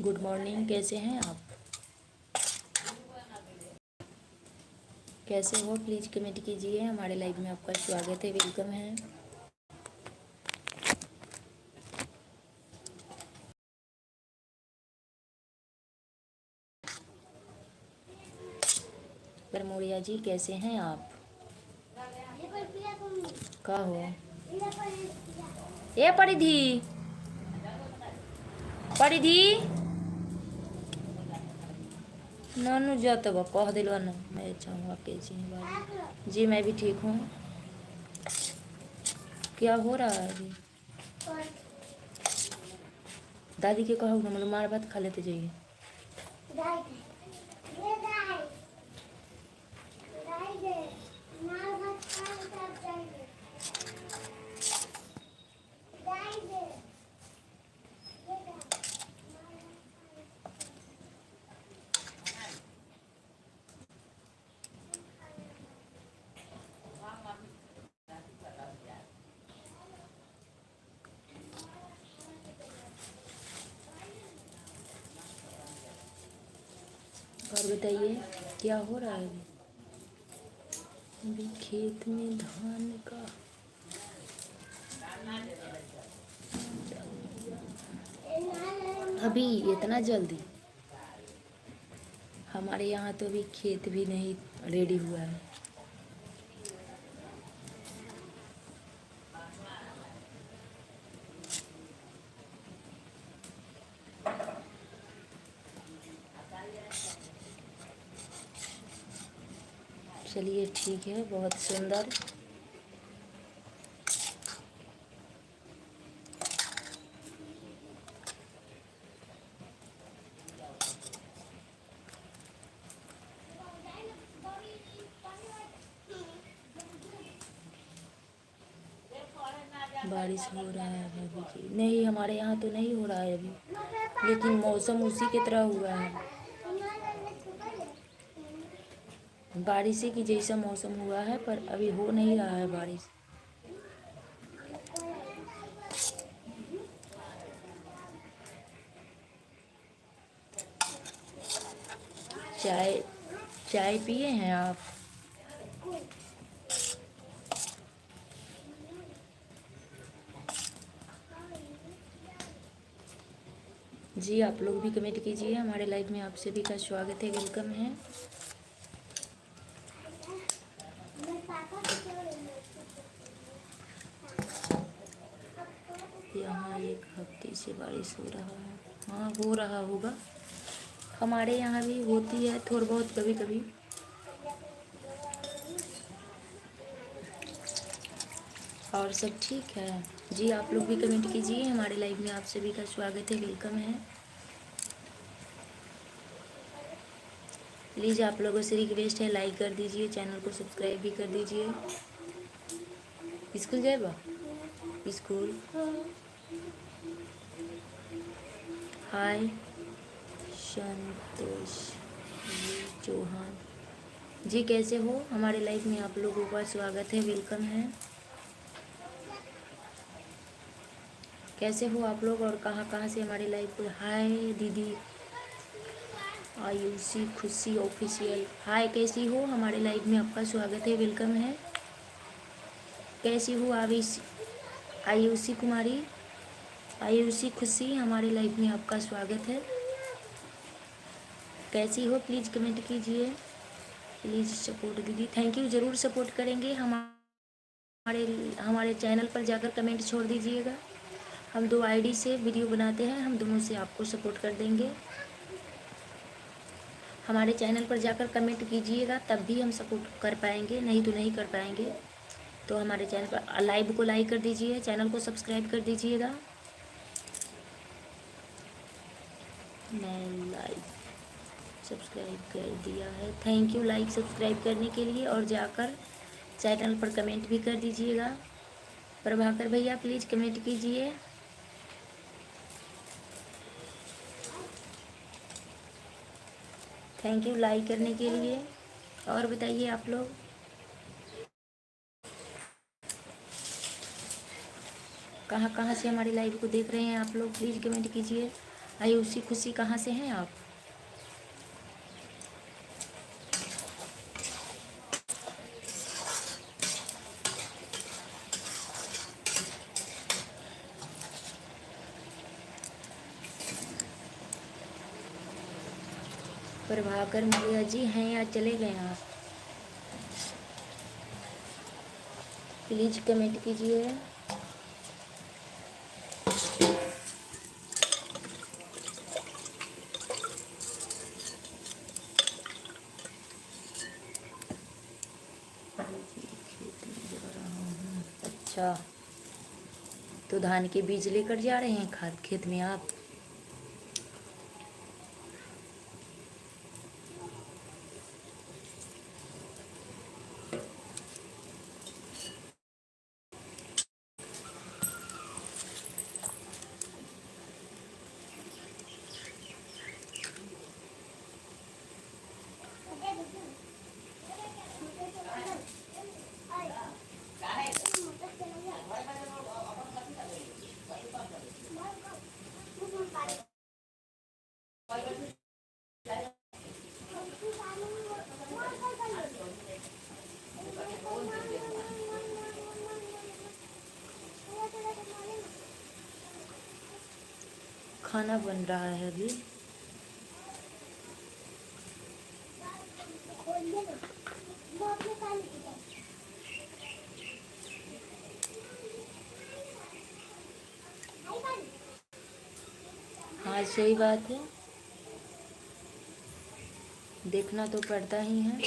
Good morning. कैसे हैं आप? कैसे हो प्लीज़ कमेंट कीजिए। हमारे लाइव में आपका स्वागत है, वेलकम है। परमोड़िया जी कैसे हैं आप? का हो ए परिधि परिधि नानू जात बा कह दिलवा ना। मैं चाहूँगा के जी मैं भी ठीक हूँ। क्या हो रहा है अभी? दादी के कहो ना, मतलब मार भात खा लेते जाइए। और बताइए क्या हो रहा है अभी? अभी खेत में धान का अभी इतना जल्दी? हमारे यहाँ तो अभी खेत भी नहीं रेडी हुआ है। चलिए ठीक है, बहुत सुंदर। बारिश हो रहा है अभी जी? नहीं, हमारे यहाँ तो नहीं हो रहा है अभी, लेकिन मौसम उसी की तरह हुआ है। बारिश की जैसा मौसम हुआ है, पर अभी हो नहीं रहा है बारिश। चाय चाय पिए हैं आप? जी आप लोग भी कमेंट कीजिए। हमारे लाइव में आप सभी का स्वागत है, वेलकम है। यहाँ एक हफ्ते से बारिश हो रहा है। हाँ हो रहा होगा, हमारे यहाँ भी होती है थोड़ा बहुत कभी कभी। और सब ठीक है जी। आप लोग भी कमेंट कीजिए। हमारे लाइव में आप सभी का स्वागत है, वेलकम है। प्लीज़ आप लोगों से रिक्वेस्ट है, लाइक कर दीजिए, चैनल को सब्सक्राइब भी कर दीजिए। स्कूल जाए बा स्कूल। हाय संतोष चौहान जी, कैसे हो? हमारे लाइव में आप लोगों का स्वागत है, वेलकम है। कैसे हो आप लोग और कहाँ कहाँ से हमारे लाइव को? हाय दीदी आयुषी खुशी ऑफिशियल, हाय कैसी हो? हमारे लाइव में आपका स्वागत है, वेलकम है। कैसी हो आयुषी कुमारी, आयुषी खुशी, हमारे लाइव में आपका स्वागत है। कैसी हो प्लीज़ कमेंट कीजिए। प्लीज़ सपोर्ट दीदी, थैंक यू। ज़रूर सपोर्ट करेंगे। हमारे हमारे चैनल पर जाकर कमेंट छोड़ दीजिएगा। हम 2 आईडी से वीडियो बनाते हैं, हम दोनों से आपको सपोर्ट कर देंगे। हमारे चैनल पर जाकर कमेंट कीजिएगा, तब भी हम सपोर्ट कर पाएंगे, नहीं तो नहीं कर पाएंगे। तो हमारे चैनल पर लाइव को लाइक कर दीजिए, चैनल को सब्सक्राइब कर दीजिएगा। मैं लाइक सब्सक्राइब कर दिया है, थैंक यू लाइक सब्सक्राइब करने के लिए। और जाकर चैनल पर कमेंट भी कर दीजिएगा। प्रभाकर भैया प्लीज़ कमेंट कीजिए। थैंक यू लाइक करने के लिए। और बताइए आप लोग कहाँ कहाँ से हमारी लाइव को देख रहे हैं आप लोग, प्लीज़ कमेंट कीजिए। आयुषी खुशी कहाँ से हैं आप? प्रभाकर मुखिया जी हैं या चले गए आप? प्लीज कमेंट कीजिए। अच्छा, तो धान के बीज लेकर जा रहे हैं खाद खेत में आप? खाना बन रहा है अभी। हाँ सही बात है, देखना तो पड़ता ही है।